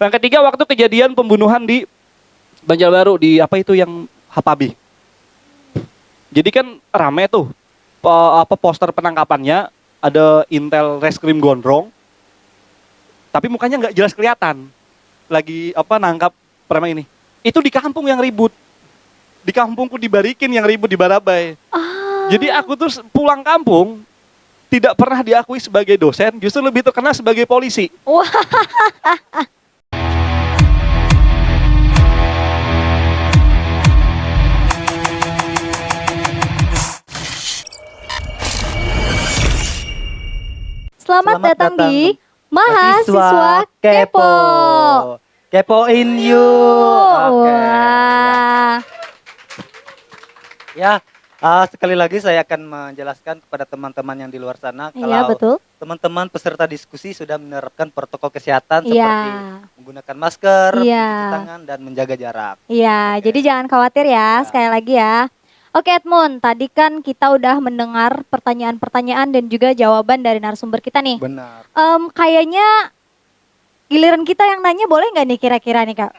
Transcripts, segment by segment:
Yang ketiga waktu kejadian pembunuhan di Banjarbaru di apa itu yang Hapabi. Jadi kan rame tuh poster penangkapannya ada Intel Reskrim Gondrong. Tapi mukanya nggak jelas kelihatan. Lagi nangkap preman ini. Itu di kampung yang ribut. Di kampungku di Barikin yang ribut di Barabai. Jadi aku tuh pulang kampung tidak pernah diakui sebagai dosen, justru lebih terkenal sebagai polisi. Wah. Selamat datang di Mahasiswa Kepo. Kepoin yuk. Oke. Wah. Ya, sekali lagi saya akan menjelaskan kepada teman-teman yang di luar sana Iya, kalau betul. teman-teman peserta diskusi sudah menerapkan protokol kesehatan Iya. seperti menggunakan masker, Iya. mencuci tangan dan menjaga jarak. Iya, jadi jangan khawatir ya, sekali lagi ya. Oke Edmund, tadi kan kita udah mendengar pertanyaan-pertanyaan dan juga jawaban dari narasumber kita nih. Benar. Kayaknya giliran kita yang nanya boleh nggak nih kira-kira nih Kak?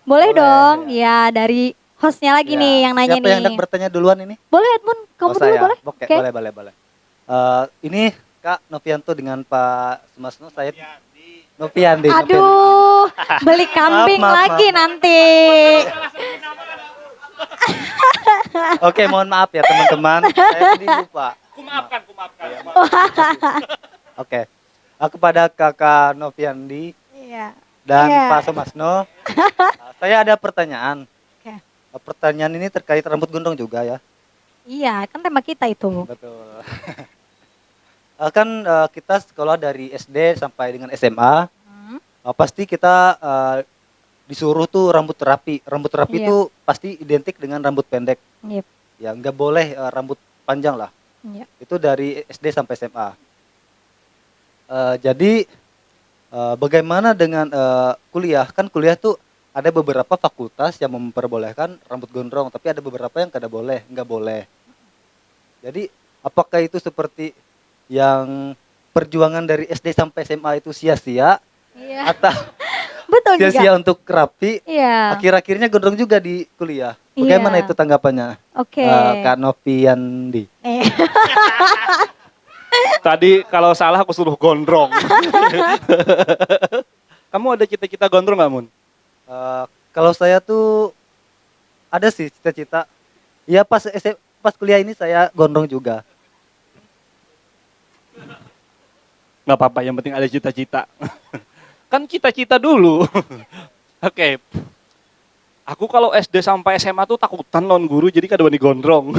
Boleh Boleh, dong, ya dari hostnya lagi Ya. nih yang nanya Siapa nih. yang hendak bertanya duluan ini? Boleh Edmund, kamu dulu saya. boleh? Oke, Oke. boleh. Ini Kak Novianto dengan Pak Sumasno, saya Noviandi. Aduh, beli kambing Maaf. lagi nanti. Oke, mohon maaf ya teman-teman. Saya tadi lupa. Kumaafkan. Oke. Kepada Kakak Noviandi Iya. dan Iya. Pak Sumasno, saya ada pertanyaan. Oke. Pertanyaan ini terkait rambut gondrong juga ya. Iya, kan tema kita itu. Betul. Kan kita sekolah dari SD sampai dengan SMA. Hmm. Pasti kita disuruh tuh rambut terapi. Rambut terapi Iya. itu pasti identik dengan rambut pendek. Yep. Ya nggak boleh rambut panjang lah. Iya. Itu dari SD sampai SMA. Jadi bagaimana dengan kuliah? Kan kuliah tuh ada beberapa fakultas yang memperbolehkan rambut gondrong, tapi ada beberapa yang nggak boleh. Jadi apakah itu seperti yang perjuangan dari SD sampai SMA itu sia-sia Iya. atau Betul juga. sia-sia untuk rapi? Iya. Akhir-akhirnya gondrong juga di kuliah. Bagaimana Iya. itu tanggapannya, Oke. Kak Noviandi? Tadi kalau salah aku suruh gondrong. Kamu ada cita-cita gondrong nggak, Mun? Kalau saya tuh ada sih cita-cita. Ya pas kuliah ini saya gondrong juga. Nggak apa-apa, yang penting ada cita-cita. Kan cita-cita dulu. Oke. Aku kalau SD sampai SMA tuh takutan lawan guru, jadi kada berani gondrong.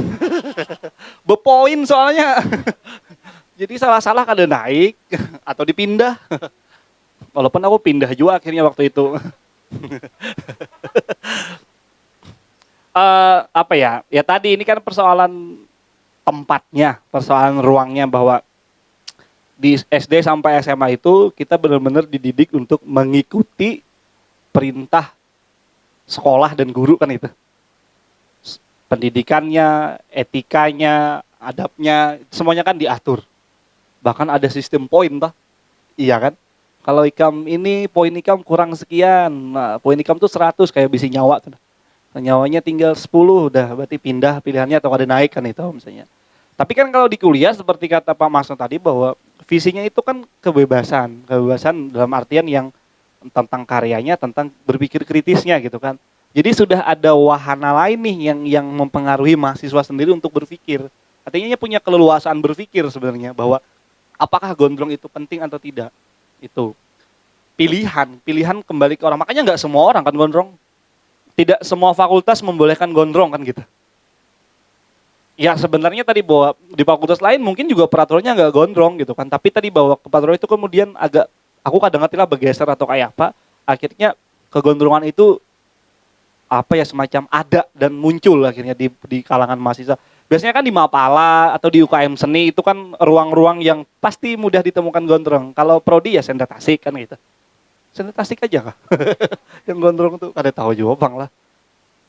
Bepoin soalnya. Jadi salah-salah kada naik atau dipindah. Walaupun aku pindah juga akhirnya waktu itu. Apa ya? Ya tadi ini kan persoalan tempatnya, persoalan ruangnya, bahwa di SD sampai SMA itu kita benar-benar dididik untuk mengikuti perintah sekolah dan guru kan itu. Pendidikannya, etikanya, adabnya, semuanya kan diatur. Bahkan ada sistem poin toh. Iya kan? Kalau ikam ini poin ikam kurang sekian. Nah, poin ikam tuh 100 kayak bisi nyawa tuh. Nyawanya tinggal 10 udah berarti pindah pilihannya atau ada naik kan itu misalnya. Tapi kan kalau di kuliah seperti kata Pak Masno tadi bahwa visinya itu kan kebebasan dalam artian yang tentang karyanya, tentang berpikir kritisnya gitu kan. Jadi sudah ada wahana lain nih yang mempengaruhi mahasiswa sendiri untuk berpikir. Artinya punya keleluasaan berpikir sebenarnya bahwa apakah gondrong itu penting atau tidak. Itu pilihan kembali ke orang. Makanya nggak semua orang kan gondrong. Tidak semua fakultas membolehkan gondrong kan gitu. Ya sebenarnya tadi bahwa di fakultas lain mungkin juga peraturannya nggak gondrong gitu kan. Tapi tadi bahwa peraturan itu kemudian agak, aku kadang-kadang bergeser atau kayak apa. Akhirnya kegondrongan itu apa ya semacam ada dan muncul akhirnya di kalangan mahasiswa. Biasanya kan di Mapala atau di UKM Seni itu kan ruang-ruang yang pasti mudah ditemukan gondrong. Kalau prodi ya Senda Tasik kan gitu. Senda Tasik aja kah? Yang gondrong tuh kada tahu juga bang lah.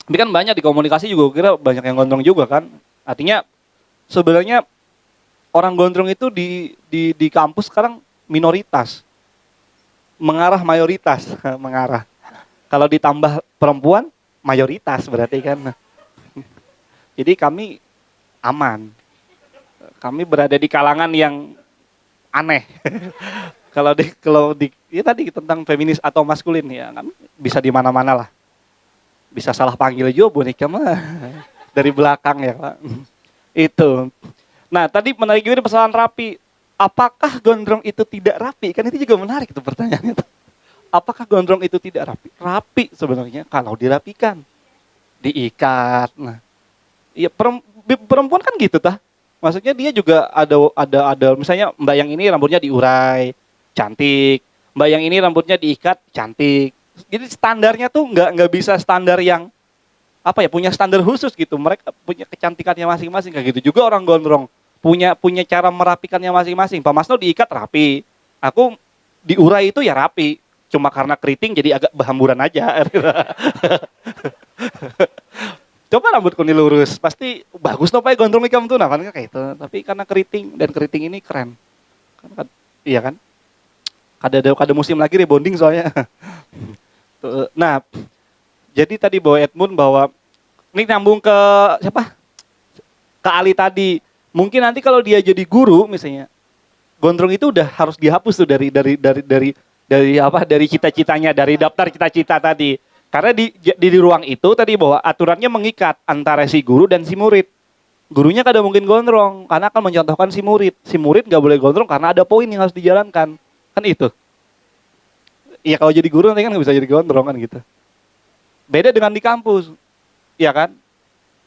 Tapi kan banyak di komunikasi juga kira banyak yang gondrong juga kan. Artinya sebenarnya orang gondrong itu di kampus sekarang minoritas. mengarah mayoritas, mengarah. Kalau ditambah perempuan, mayoritas berarti kan. Jadi kami aman. Kami berada di kalangan yang aneh. Kalau di ya tadi tentang feminis atau maskulin ya kan bisa di mana-mana lah. Bisa salah panggil juga boneka mah dari belakang ya Pak. Itu. Nah tadi menarik juga persoalan rapi. Apakah gondrong itu tidak rapi? Kan itu juga menarik tuh pertanyaannya. Apakah gondrong itu tidak rapi? Rapi sebenarnya kalau dirapikan, diikat. Nah, iya perempuan kan gitu tah. Maksudnya dia juga ada misalnya Mbak yang ini rambutnya diurai, cantik. Mbak yang ini rambutnya diikat, cantik. Jadi standarnya tuh nggak bisa standar yang apa ya punya standar khusus gitu. Mereka punya kecantikannya masing-masing kayak gitu. Juga orang gondrong punya cara merapikannya masing-masing. Pak Masno diikat rapi. Aku diurai itu ya rapi. Cuma karena keriting jadi agak berhamburan aja. Coba rambutku nih lurus, pasti bagus no Pak gondrong ikam tuh, nah kan kayak itu. Tapi karena keriting dan keriting ini keren, iya kan? Kada musim lagi rebonding soalnya. Nah, jadi tadi bawa Edmund bahwa ini nyambung ke siapa? Ke Ali tadi. Mungkin nanti kalau dia jadi guru misalnya, gondrong itu udah harus dihapus tuh dari cita-citanya, dari daftar cita-cita tadi. Karena di ruang itu tadi bahwa aturannya mengikat antara si guru dan si murid. Gurunya kada mungkin gondrong karena akan mencontohkan si murid. Si murid nggak boleh gondrong karena ada poin yang harus dijalankan. Kan itu. Iya kalau jadi guru nanti kan nggak bisa jadi gondrong kan gitu. Beda dengan di kampus. Iya kan?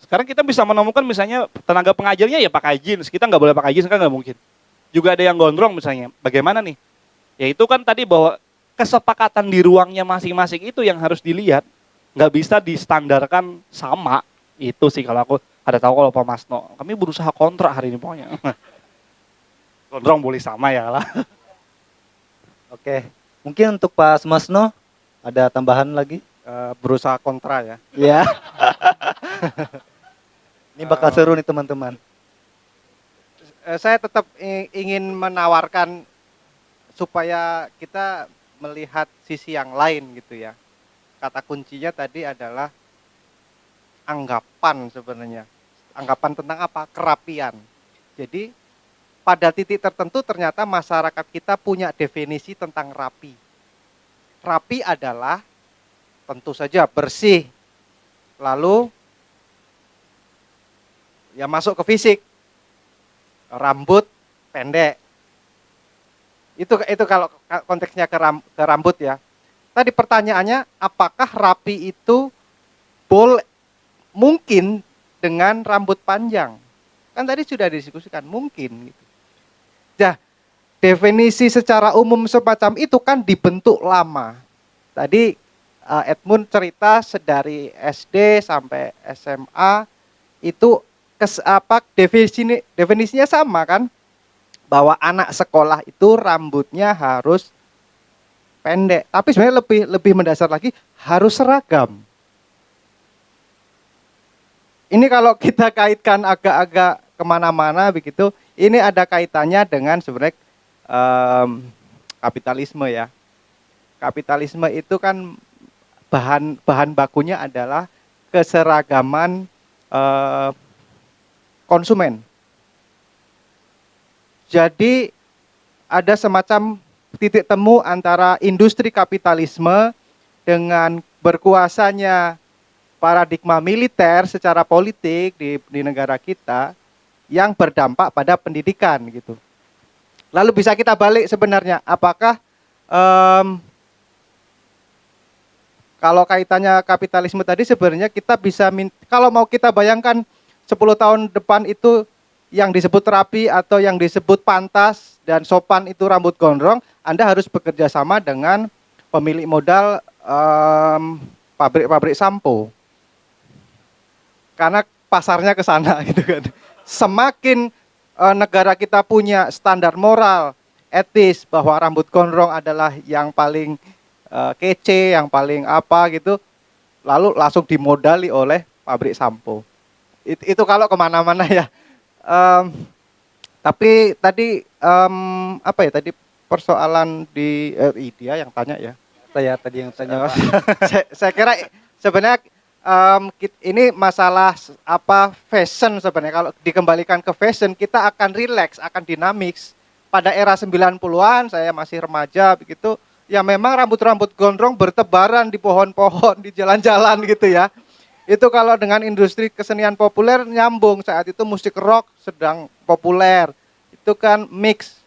Sekarang kita bisa menemukan misalnya tenaga pengajarnya ya pakai jeans. Kita nggak boleh pakai jeans kan nggak mungkin. Juga ada yang gondrong misalnya. Bagaimana nih? Ya itu kan tadi bahwa kesepakatan di ruangnya masing-masing itu yang harus dilihat. Nggak bisa distandarkan sama. Itu sih kalau aku ada tahu kalau Pak Masno. Kami berusaha kontrak hari ini pokoknya. Gondrong boleh sama ya lah. Oke, mungkin untuk Pak Sumasno ada tambahan lagi? Berusaha kontra ya. Ya. Ini bakal seru nih teman-teman. Saya tetap ingin menawarkan supaya kita melihat sisi yang lain gitu ya. Kata kuncinya tadi adalah anggapan sebenarnya. Anggapan tentang apa? Kerapian. Jadi pada titik tertentu ternyata masyarakat kita punya definisi tentang rapi. Rapi adalah tentu saja bersih. Lalu ya masuk ke fisik. Rambut pendek. Itu kalau konteksnya ke rambut ya. Tadi pertanyaannya apakah rapi itu mungkin dengan rambut panjang? Kan tadi sudah didiskusikan mungkin gitu. Nah, definisi secara umum semacam itu kan dibentuk lama. Tadi Edmund cerita dari SD sampai SMA itu definisinya sama kan? Bahwa anak sekolah itu rambutnya harus pendek. Tapi sebenarnya lebih mendasar lagi harus seragam. Ini kalau kita kaitkan agak-agak kemana-mana begitu, ini ada kaitannya dengan sebenarnya kapitalisme ya. Kapitalisme itu kan bahan bakunya adalah keseragaman konsumen. Jadi ada semacam titik temu antara industri kapitalisme dengan berkuasanya paradigma militer secara politik di negara kita yang berdampak pada pendidikan gitu. Lalu bisa kita balik sebenarnya, apakah kalau kaitannya kapitalisme tadi sebenarnya kita bisa kalau mau kita bayangkan 10 tahun depan itu yang disebut rapi atau yang disebut pantas dan sopan itu rambut gondrong, Anda harus bekerja sama dengan pemilik modal pabrik-pabrik sampo. Karena pasarnya ke sana gitu kan. Semakin negara kita punya standar moral, etis bahwa rambut gondrong adalah yang paling kece, yang paling apa gitu, lalu langsung dimodali oleh pabrik sampo. Itu kalau kemana-mana ya. Tapi tadi apa ya tadi persoalan di dia yang tanya ya. Saya tadi yang tanya Pak. Saya kira sebenarnya ini masalah fashion sebenarnya. Kalau dikembalikan ke fashion, kita akan relax, akan dinamis. Pada era 90-an, saya masih remaja begitu, ya memang rambut-rambut gondrong bertebaran di pohon-pohon, di jalan-jalan gitu ya. Itu kalau dengan industri kesenian populer nyambung, saat itu musik rock sedang populer. Itu kan mix.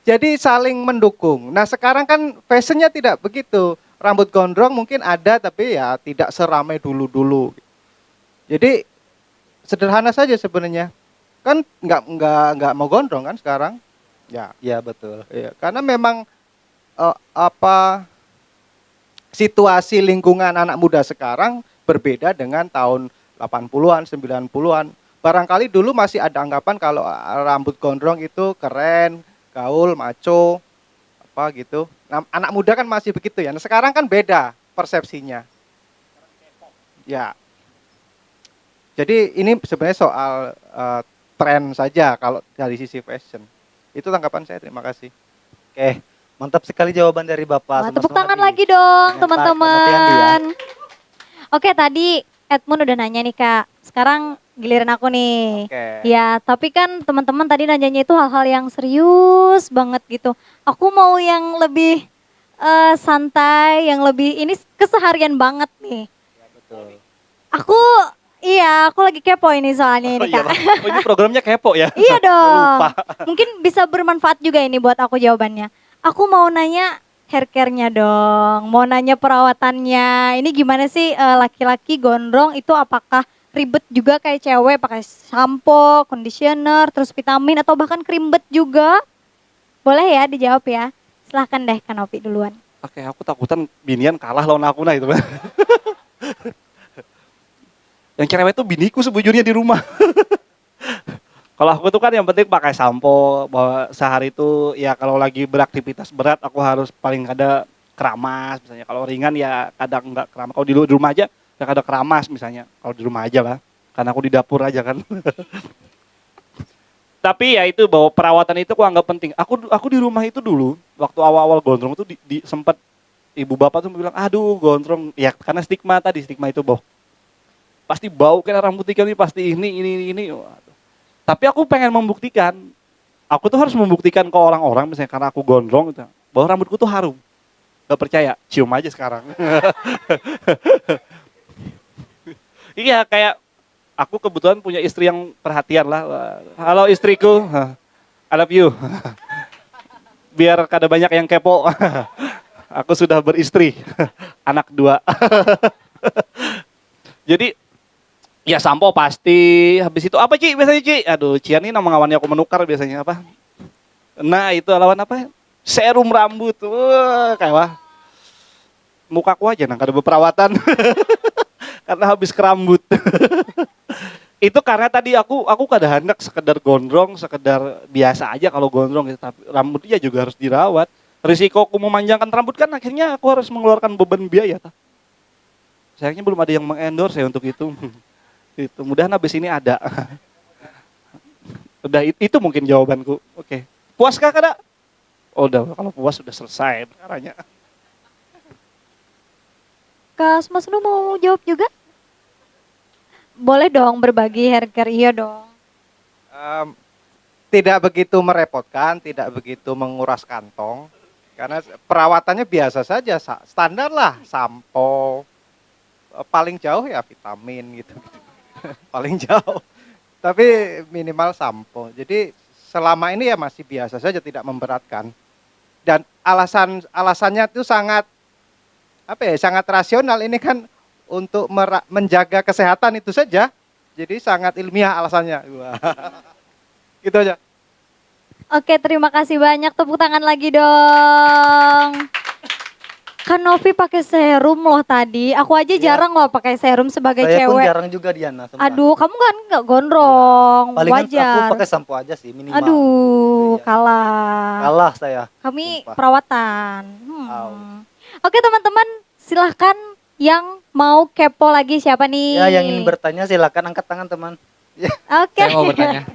Jadi saling mendukung. Nah sekarang kan fashionnya tidak begitu. Rambut gondrong mungkin ada tapi ya tidak seramai dulu-dulu. Jadi sederhana saja sebenarnya. Kan nggak mau gondrong kan sekarang. Ya, Iya betul. ya karena memang situasi lingkungan anak muda sekarang berbeda dengan tahun 80-an, 90-an. Barangkali dulu masih ada anggapan kalau rambut gondrong itu keren, gaul, maco, apa gitu. Nah, anak muda kan masih begitu ya. Nah, sekarang kan beda persepsinya. Ya. Jadi ini sebenarnya soal tren saja kalau dari sisi fashion. Itu tanggapan saya. Terima kasih. Oke, mantap sekali jawaban dari Bapak. Wah, Sama-sama tepuk tangan di- lagi dong dengan Pak teman-teman. Noviandi ya. Oke, tadi Edmund udah nanya nih Kak. Sekarang giliran aku nih. Oke. Ya, tapi kan teman-teman tadi nanyanya itu hal-hal yang serius banget gitu. Aku mau yang lebih santai, yang lebih ini keseharian banget nih. Betul. Aku lagi kepo ini soalnya ini Oh iya, Kak. Bang. Oh, ini programnya kepo ya. Iya dong. Lupa. Mungkin bisa bermanfaat juga ini buat aku jawabannya. Aku mau nanya hair care-nya dong. Mau nanya perawatannya. Ini gimana sih laki-laki gondrong itu apakah ribet juga kayak cewek pakai sampo, conditioner, terus vitamin atau bahkan krimbet juga? Boleh ya dijawab ya. Silahkan deh Kanopi duluan. Oke, aku takutan binian kalah lawan aku nah itu. Yang cerewet itu biniku sebujurnya di rumah. Kalau aku tuh kan yang penting pakai sampo, bahwa sehari itu ya kalau lagi beraktivitas berat aku harus paling ada keramas misalnya. Kalau ringan ya kadang enggak keramas. Kalau di rumah aja ya kadang keramas misalnya. Kalau di rumah aja lah, karena aku di dapur aja kan. Tapi ya itu bahwa perawatan itu aku anggap penting. Aku di rumah itu dulu waktu awal-awal gondrong itu sempat ibu bapak tuh bilang, aduh gondrong ya karena stigma tadi stigma itu bahwa pasti bau kena rambut ikan ini pasti ini. Waduh. Tapi aku pengen membuktikan, aku tuh harus membuktikan ke orang-orang misalnya karena aku gondrong gitu, bahwa rambutku tuh harum. Gak percaya, cium aja sekarang. Iya kayak aku kebetulan punya istri yang perhatian lah. Halo istriku, I love you. Biar kada banyak yang kepo. Aku sudah beristri, anak 2. Jadi ya sampo pasti, habis itu apa Ci biasanya Ci? Aduh Cian ini nama ngawannya aku menukar biasanya apa? Nah itu lawan apa? Serum rambut, wah kayak wah. Mukaku aja nang kada berperawatan. Karena habis kerambut. Itu karena tadi aku kada hendak sekedar gondrong, sekedar biasa aja kalau gondrong gitu, tapi rambutnya juga harus dirawat. Risiko aku memanjangkan rambut kan akhirnya aku harus mengeluarkan beban biaya. Sayangnya belum ada yang mengendorse saya untuk itu. Itu mudahan habis ini ada. Udah itu mungkin jawabanku. Oke. Puas kah kada? Oh, udah kalau puas sudah selesai perkaranya. Kak Mas Nu mau jawab juga? Boleh dong berbagi hair care, iya dong. Tidak begitu merepotkan, tidak begitu menguras kantong. Karena perawatannya biasa saja, standar lah, sampo, paling jauh ya vitamin gitu. Paling jauh. Tapi minimal sampo. Jadi selama ini ya masih biasa saja, tidak memberatkan. Dan alasannya itu sangat sangat rasional. Ini kan untuk menjaga kesehatan itu saja. Jadi sangat ilmiah alasannya. Wah. Gitu aja. Oke, terima kasih banyak. Tepuk tangan lagi dong. Kan Novi pakai serum loh tadi. Aku aja jarang loh pakai serum sebagai Saya pun cewek. jarang juga Diana. sumpah. Aduh, kamu kan nggak gondrong, Palingan aku wajar. pakai sampo aja sih minimal. Aduh, Iya. kalah. Kalah saya. Kami Sumpah. perawatan. Au. Oke teman-teman, silahkan yang mau kepo lagi siapa nih? Ya yang ingin bertanya silakan angkat tangan teman. Oke. Saya mau bertanya.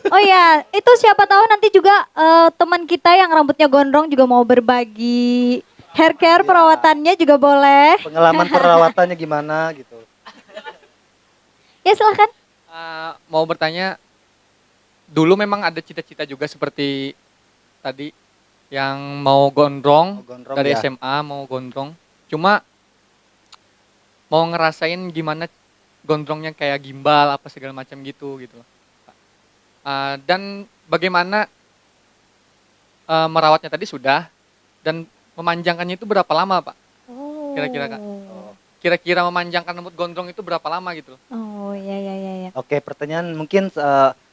Oh ya, itu siapa tahu nanti juga teman kita yang rambutnya gondrong juga mau berbagi hair care Ya. perawatannya juga boleh. Pengalaman perawatannya gimana gitu. Ya silahkan. Mau bertanya, dulu memang ada cita-cita juga seperti tadi yang mau gondrong, Mau gondrong dari ya. SMA mau gondrong. Cuma mau ngerasain gimana gondrongnya kayak gimbal apa segala macam gitu gitu. Dan bagaimana merawatnya tadi sudah, dan memanjangkannya itu berapa lama Pak? Kira-kira, Kak. Kira-kira memanjangkan rambut gondrong itu berapa lama gitu? Oh ya ya ya ya. Oke, pertanyaan mungkin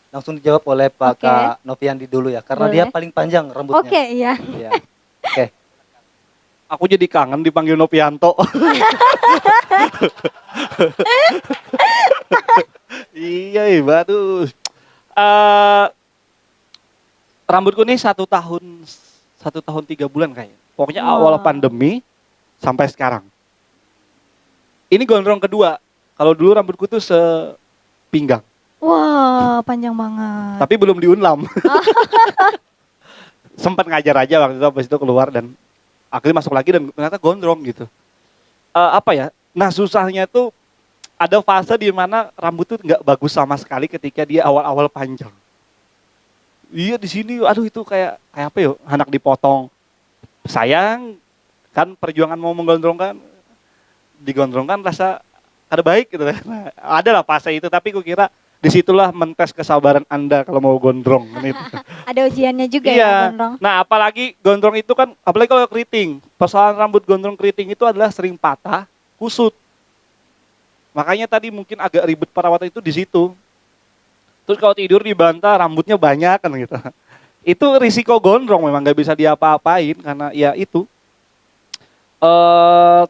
langsung dijawab oleh Pak Oke. Kak Noviandi dulu ya, karena Boleh. dia paling panjang rambutnya. Oke, iya. Iya. Oke. Aku jadi kangen dipanggil Novianto. Iya, Iba tuh. Rambutku nih 1 tahun 3 bulan kayaknya. Pokoknya awal Wow. pandemi sampai sekarang. Ini gondrong kedua. Kalau dulu rambutku tuh sepinggang, Wah, panjang banget. tapi belum diunlam. Sempat ngajar aja waktu itu, habis itu keluar dan akhirnya masuk lagi dan ternyata gondrong gitu. Apa ya? Nah, susahnya tuh ada fase di mana rambut tuh nggak bagus sama sekali ketika dia awal-awal panjang. Iya, di sini aduh itu kayak apa ya? Anak dipotong. Sayang kan perjuangan mau menggondrongkan, digondrongkan rasa kada baik gitu kan. Nah, ada lah fase itu, tapi kukira disitulah mentes kesabaran Anda kalau mau gondrong gitu. Ada ujiannya juga Iya. ya, gondrong. Nah, apalagi gondrong itu kan, apalagi kalau keriting. Persoalan rambut gondrong keriting itu adalah sering patah, kusut. Makanya tadi mungkin agak ribet perawatan itu di situ. Terus kalau tidur dibantah rambutnya banyak kan gitu. Itu risiko gondrong, memang nggak bisa diapa-apain karena ya itu.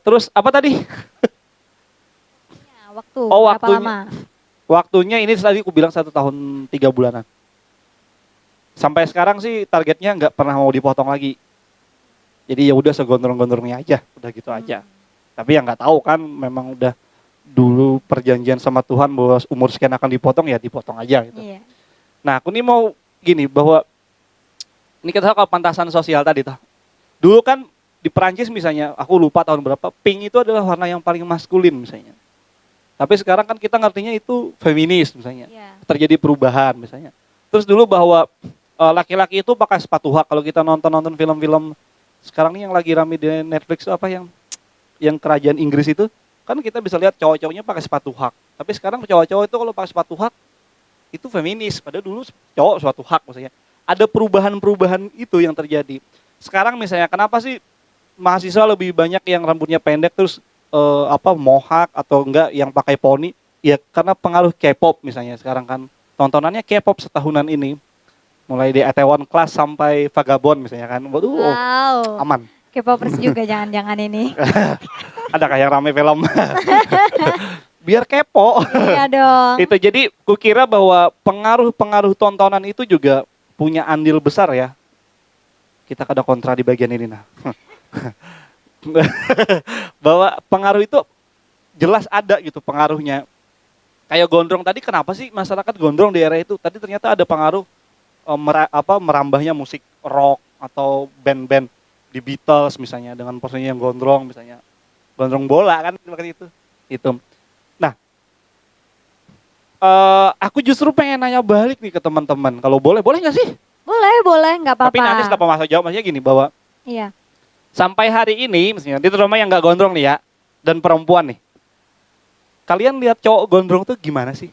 Terus apa tadi? Ya, waktu Oh, berapa waktunya. lama? Waktunya ini tadi aku bilang 1 tahun 3 bulanan. Sampai sekarang sih targetnya nggak pernah mau dipotong lagi. Jadi ya udah segondrong-gondrongnya aja, udah gitu aja. Tapi yang nggak tahu kan, memang udah dulu perjanjian sama Tuhan bahwa umur sekian akan dipotong, ya dipotong aja gitu. Iya. Nah, aku nih mau gini bahwa ini kita soal pantasan sosial tadi toh. Dulu kan di Perancis misalnya, aku lupa tahun berapa, pink itu adalah warna yang paling maskulin misalnya. Tapi sekarang kan kita ngertinya itu feminis misalnya. Iya. Terjadi perubahan misalnya. Terus dulu bahwa laki-laki itu pakai sepatu hak. Kalau kita nonton film-film sekarang nih yang lagi rame di Netflix itu apa yang kerajaan Inggris itu, kan kita bisa lihat cowok-cowoknya pakai sepatu hak. Tapi sekarang cowok-cowok itu kalau pakai sepatu hak itu feminis. Padahal dulu cowok sepatu hak maksudnya. Ada perubahan-perubahan itu yang terjadi. Sekarang misalnya kenapa sih mahasiswa lebih banyak yang rambutnya pendek terus mohawk atau enggak yang pakai poni? Ya karena pengaruh K-pop misalnya. Sekarang kan tontonannya K-pop setahunan ini. Mulai di Itaewon Class sampai Vagabond misalnya kan. Waduh, Wow. aman. K-popers juga jangan-jangan ini. Ada kayak rame film. Biar kepo. Iya dong. Itu jadi kukira bahwa pengaruh-pengaruh tontonan itu juga punya andil besar ya. Kita kada kontra di bagian ini nah. Bahwa pengaruh itu jelas ada gitu pengaruhnya. Kayak gondrong tadi, kenapa sih masyarakat gondrong di era itu? Tadi ternyata ada pengaruh merambahnya musik rock atau band-band di Beatles misalnya dengan posisinya yang gondrong misalnya. Gondrong bola kan seperti itu. Itu. Nah, aku justru pengen nanya balik nih ke teman-teman. Kalau boleh nggak sih? Boleh, nggak apa-apa. Tapi nanti setelah masa jawab maksudnya gini bahwa Iya. sampai hari ini, misalnya terutama yang nggak gondrong nih ya, dan perempuan nih, kalian lihat cowok gondrong tuh gimana sih?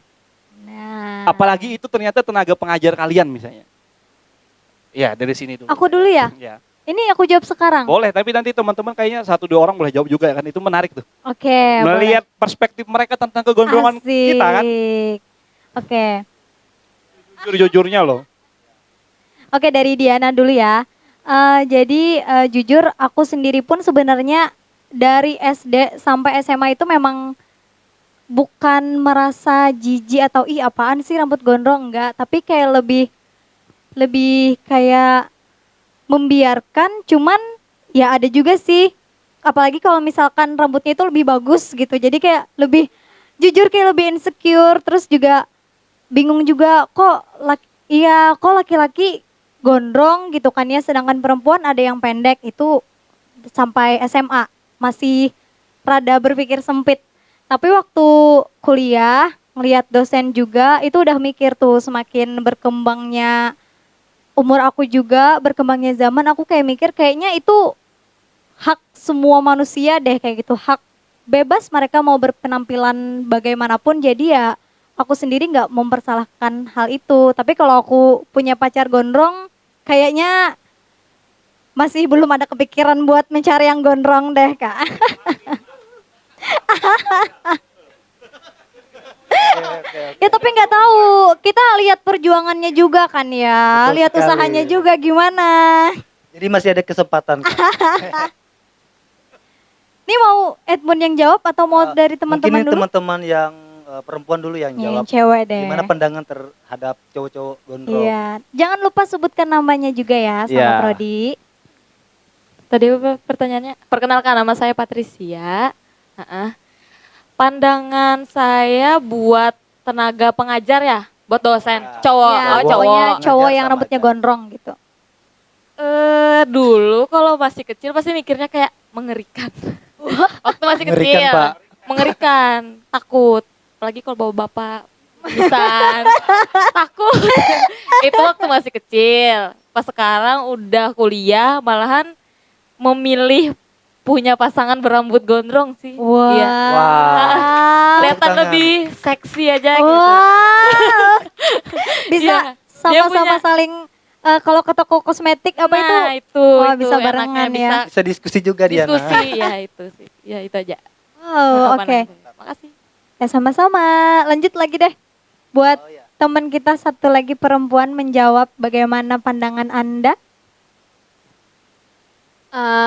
Nah. Apalagi itu ternyata tenaga pengajar kalian misalnya. Ya dari sini dulu. Aku dulu ya. Ya. Ini aku jawab sekarang. Boleh, tapi nanti teman-teman kayaknya 1-2 orang boleh jawab juga ya kan, itu menarik tuh. Oke, Melihat perspektif mereka tentang kegondrongan Asik. kita kan, Oke. jujur-jujurnya loh. Oke, dari Diana dulu ya. Jadi jujur aku sendiri pun sebenarnya dari SD sampai SMA itu memang bukan merasa jijik atau ih apaan sih rambut gondrong, enggak, tapi kayak lebih kayak membiarkan, cuman ya ada juga sih, apalagi kalau misalkan rambutnya itu lebih bagus gitu, jadi kayak lebih jujur kayak lebih insecure, terus juga bingung juga kok kok laki-laki gondrong gitu kan ya, sedangkan perempuan ada yang pendek itu sampai SMA masih rada berpikir sempit. Tapi waktu kuliah ngelihat dosen juga itu udah mikir tuh, semakin berkembangnya umur aku juga, berkembangnya zaman, aku kayak mikir kayaknya itu hak semua manusia deh kayak gitu, hak bebas mereka mau berpenampilan bagaimanapun. Jadi ya aku sendiri nggak mempersalahkan hal itu. Tapi kalau aku punya pacar gondrong, kayaknya masih belum ada kepikiran buat mencari yang gondrong deh kak. Ya tapi nggak tahu, kita lihat perjuangannya juga kan ya, Betul lihat sekali. usahanya juga gimana. Jadi masih ada kesempatan. Kak. Ini mau Edmund yang jawab atau mau dari Mungkin teman-teman ini dulu? teman-teman yang perempuan dulu yang Ya, yang jawab. cewek deh. Gimana pandangan terhadap cowok-cowok gondrong? Iya, jangan lupa sebutkan namanya juga ya sama Iya. Prodi. Tadi apa pertanyaannya? Perkenalkan, nama saya Patricia. Pandangan saya buat tenaga pengajar ya, buat dosen, Ya. cowok, Ya, oh pokoknya cowok. cowok Ngajar yang sama rambutnya aja. gondrong gitu. Dulu kalau masih kecil pasti mikirnya kayak mengerikan. Waktu masih Mengerikan, kecil, Pak. mengerikan, takut. Apalagi kalau bawa bapak pisan, takut. Itu waktu masih kecil. Pas sekarang udah kuliah, malahan memilih punya pasangan berambut gondrong sih. Wah. Iya. Wah. Kelihatan Tangan. lebih seksi aja gitu. Wah. Bisa Iya. Dia sama-sama punya- saling kalau ke toko kosmetik apa itu? Nah, itu. Wah, itu bisa enaknya, barengan ya. bisa Bisa diskusi juga Diana. diskusi, ya itu sih. Ya itu aja. Oh, oke. Makasih. Ya sama-sama. Lanjut lagi deh. Buat Oh, iya. teman kita satu lagi perempuan menjawab bagaimana pandangan Anda?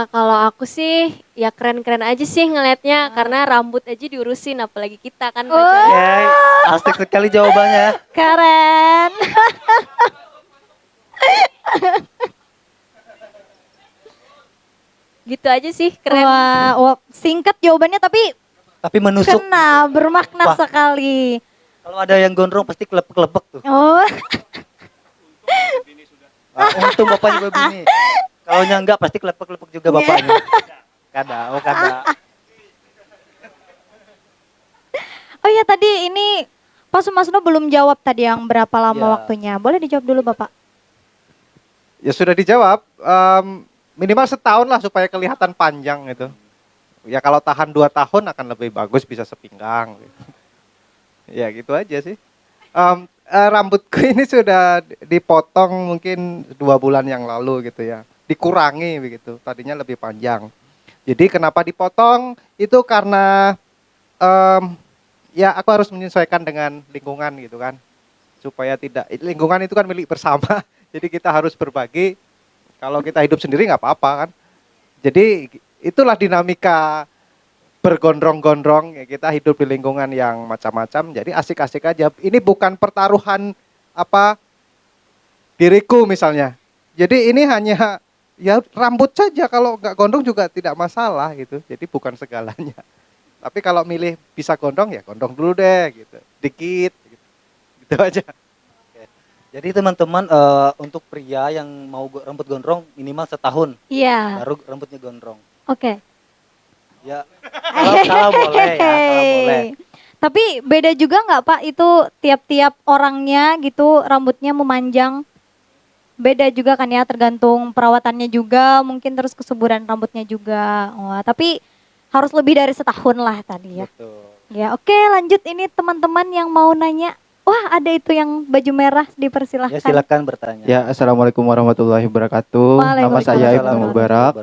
Kalau aku sih ya keren-keren aja sih ngelihatnya karena rambut aja diurusin apalagi kita kan Oh. pacarnya. Ya, asik sekali jawabannya. Keren. Gitu aja sih keren. Wah, singkat jawabannya tapi Tapi menusuk. kena, bermakna Wah. sekali. Kalau ada yang gondrong pasti kelepek-kelepek tuh. Oh, Untung bapaknya begini. Kalau enggak pasti kelepek-kelepek juga bapaknya. Kada, oh kada. oh ya tadi ini Pak Sumasno belum jawab tadi yang berapa lama Ya. waktunya. Boleh dijawab dulu Bapak? Ya sudah dijawab, minimal setahun lah supaya kelihatan panjang gitu. Ya kalau tahan 2 tahun akan lebih bagus, bisa sepinggang. Gitu. Ya gitu aja sih. Rambutku ini sudah dipotong mungkin 2 bulan yang lalu gitu ya. Dikurangi begitu, tadinya lebih panjang. Jadi kenapa dipotong? Itu karena ya aku harus menyesuaikan dengan lingkungan gitu kan. Supaya tidak, lingkungan itu kan milik bersama. Jadi kita harus berbagi. Kalau kita hidup sendiri nggak apa-apa kan. Jadi itulah dinamika bergondrong-gondrong. Ya, kita hidup di lingkungan yang macam-macam. Jadi asik-asik aja. Ini bukan pertaruhan apa diriku misalnya. Jadi ini hanya ya rambut saja. Kalau nggak gondrong juga tidak masalah gitu. Jadi bukan segalanya. Tapi kalau milih bisa gondrong ya gondrong dulu deh gitu. Dikit gitu, gitu aja. Jadi teman-teman untuk pria yang mau rambut gondrong minimal setahun Iya. baru rambutnya gondrong. Oke. Ya kalau boleh ya, kalau boleh. Tapi beda juga nggak Pak itu tiap-tiap orangnya gitu rambutnya memanjang? Beda juga kan ya, tergantung perawatannya juga, mungkin terus kesuburan rambutnya juga. Wah, tapi harus lebih dari setahun lah tadi ya. Betul. Ya oke, lanjut ini teman-teman yang mau nanya. Wah ada itu yang baju merah, dipersilahkan. Ya silakan bertanya. Ya, assalamualaikum warahmatullahi wabarakatuh. Nama saya Waalaikumsalam. Ibnu Mubarak.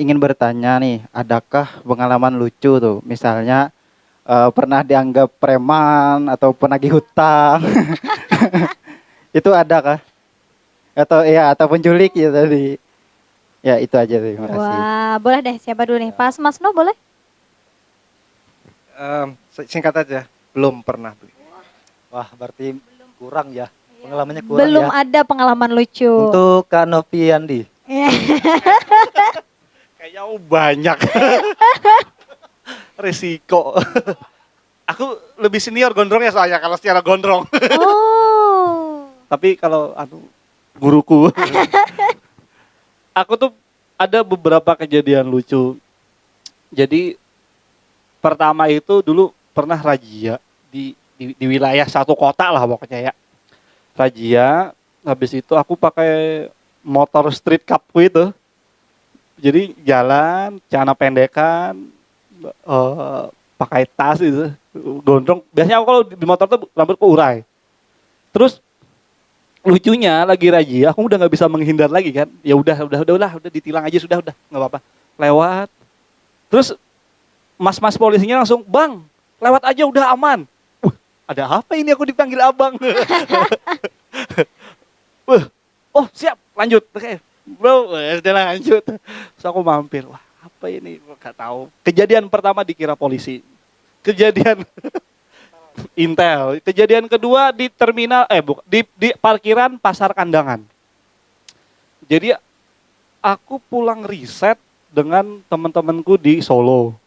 Ingin bertanya nih, adakah pengalaman lucu tuh, misalnya pernah dianggap preman atau penagih hutang? Itu adakah? Atau penculik ya tadi? Ya itu aja, terima kasih. Wah boleh deh, siapa dulu nih? Pas Mas No boleh? Singkat aja, belum pernah beli. Wah berarti kurang ya. Pengalamannya kurang Belum ya. ada pengalaman lucu. Untuk Kak Noviandi. Kayaknya banyak. Risiko. Aku lebih senior gondrongnya soalnya kalau secara gondrong. Oh. Tapi kalau guruku. Aku tuh ada beberapa kejadian lucu. Jadi pertama itu dulu pernah razia di wilayah satu kota lah pokoknya ya. Razia, habis itu aku pakai motor street cupku itu. Jadi jalan, celana pendekan, pakai tas itu, gondrong. Biasanya aku kalau di motor tuh rambutku urai. Terus lucunya lagi razia, aku udah nggak bisa menghindar lagi kan. Ya udah ditilang aja sudah nggak apa-apa. Lewat. Terus mas-mas polisinya langsung, "Bang, lewat aja udah aman." Ada apa ini aku dipanggil abang? Oh siap, lanjut. Oke, bro, sudah lanjut. Terus aku mampir, wah apa ini? Gak tahu. Kejadian pertama dikira polisi. Kejadian Intel. Kejadian kedua di terminal, di parkiran Pasar Kandangan. Jadi aku pulang riset dengan teman-temanku di Solo.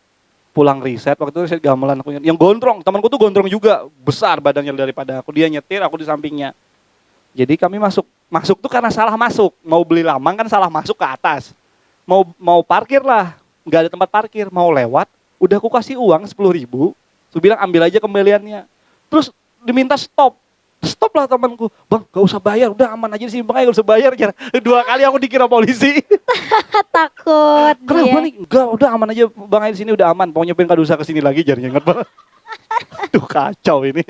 Pulang riset, waktu itu riset gamelan aku yang gondrong, temanku tuh gondrong juga, besar badannya daripada aku, dia nyetir, aku di sampingnya. Jadi kami masuk tuh karena salah masuk, mau beli lamang kan salah masuk ke atas, mau parkir lah, nggak ada tempat parkir, mau lewat, udah aku kasih uang 10.000, aku bilang ambil aja kembaliannya, terus diminta stop lah temanku, "Bang gak usah bayar, udah aman aja sih bang, gak usah bayar." 2 kali aku dikira polisi. Takut Kenapa dia. nih? Enggak, udah aman aja bang, di sini udah aman. Pokoknya pengen usah kesini lagi, jadinya ingat banget. Aduh kacau ini.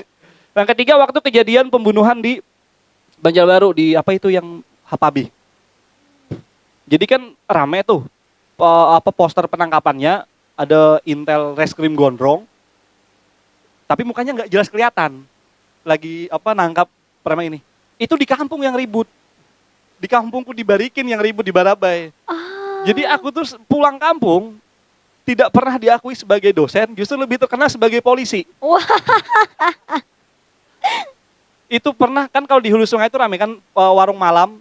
Yang ketiga waktu kejadian pembunuhan di Banjarbaru di apa itu yang Hapabi. Jadi kan rame tuh poster penangkapannya, ada Intel Reskrim Gondrong, tapi mukanya nggak jelas kelihatan. Lagi nangkap preman ini. Itu di kampung yang ribut. Di kampungku di Barikin yang ribut di Barabai. Jadi aku tuh pulang kampung tidak pernah diakui sebagai dosen, justru lebih terkenal sebagai polisi. Wah. Itu pernah kan kalau di Hulu Sungai itu rame kan warung malam.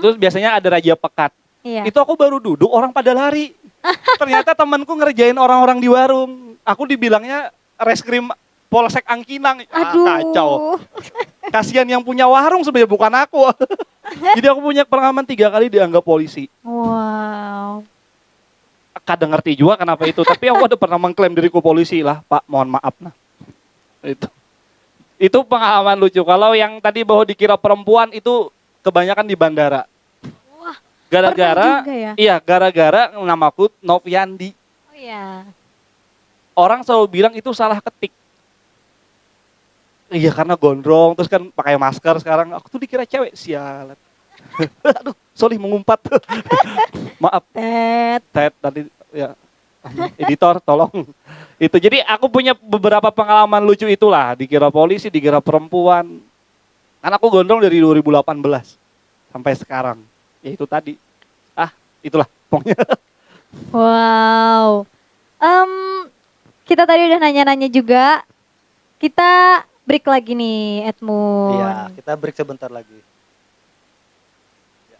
Terus biasanya ada razia pekat. Iya. Itu aku baru duduk, orang pada lari. Ternyata temanku ngerjain orang-orang di warung. Aku dibilangnya reskrim Polsek Angkinang. Aduh. Kacau. Kasihan yang punya warung sebenarnya, bukan aku. Jadi aku punya pengalaman 3 kali dianggap polisi. Wow. Kadang ngerti juga kenapa itu, tapi aku ada pernah mengklaim diriku polisi lah, Pak, mohon maaf nah. Itu pengalaman lucu. Kalau yang tadi bahwa dikira perempuan itu kebanyakan di bandara. Wah, Gara-gara pernah juga ya? iya, gara-gara namaku Noviandi. Oh iya. Orang selalu bilang itu salah ketik. Iya karena gondrong, terus kan pakai masker sekarang. Aku tuh dikira cewek, sialan. Aduh, sorry mengumpat. Maaf. Tet tadi ya. Editor tolong. Itu jadi aku punya beberapa pengalaman lucu itulah, dikira polisi, dikira perempuan. Kan aku gondrong dari 2018 sampai sekarang. Ya itu tadi. Itulah pokoknya. Wow. Kita tadi udah nanya-nanya juga. Kita break lagi nih, Edmund. Iya, kita break sebentar lagi. Ya,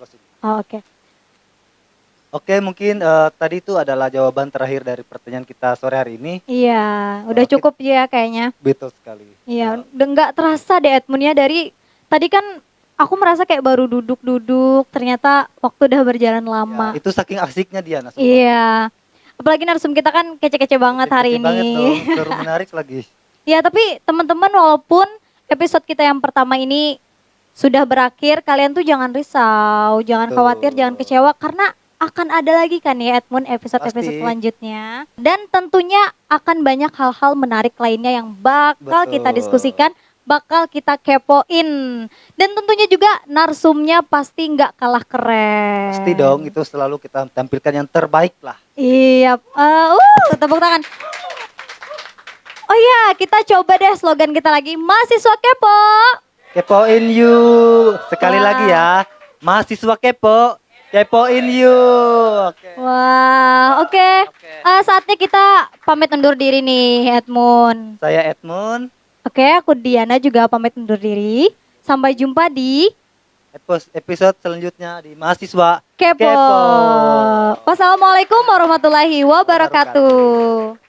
closing. Oh, oke. Oke, mungkin tadi itu adalah jawaban terakhir dari pertanyaan kita sore hari ini. Iya, udah Oke. cukup ya kayaknya. Betul sekali. Iya, udah nggak terasa deh Edmundnya dari tadi kan aku merasa kayak baru duduk-duduk, ternyata waktu udah berjalan lama. Ya, itu saking asiknya dia. Iya. Apalagi narsum kita kan kece-kece banget hari Kece banget ini. dong, seru menarik lagi. Ya, tapi teman-teman walaupun episode kita yang pertama ini sudah berakhir, kalian tuh jangan risau, jangan Betul. khawatir, jangan kecewa karena akan ada lagi kan ya Edmund episode-episode Pasti. selanjutnya. Dan tentunya akan banyak hal-hal menarik lainnya yang bakal kita Betul. diskusikan, bakal kita kepoin. Dan tentunya juga narsumnya pasti nggak kalah keren. Pasti dong, itu selalu kita tampilkan yang terbaik lah. Iya, tepuk tangan. Oh iya, kita coba deh slogan kita lagi, mahasiswa kepo. Kepoin you. Sekali Wah. lagi ya. Mahasiswa kepo. Kepoin you. Oke. Wah, oke. Saatnya kita pamit undur diri nih, Edmund. Saya Edmund. Oke, aku Diana juga pamit undur diri. Sampai jumpa di Episode selanjutnya di Mahasiswa Kepo. Kepo. Wassalamualaikum warahmatullahi wabarakatuh.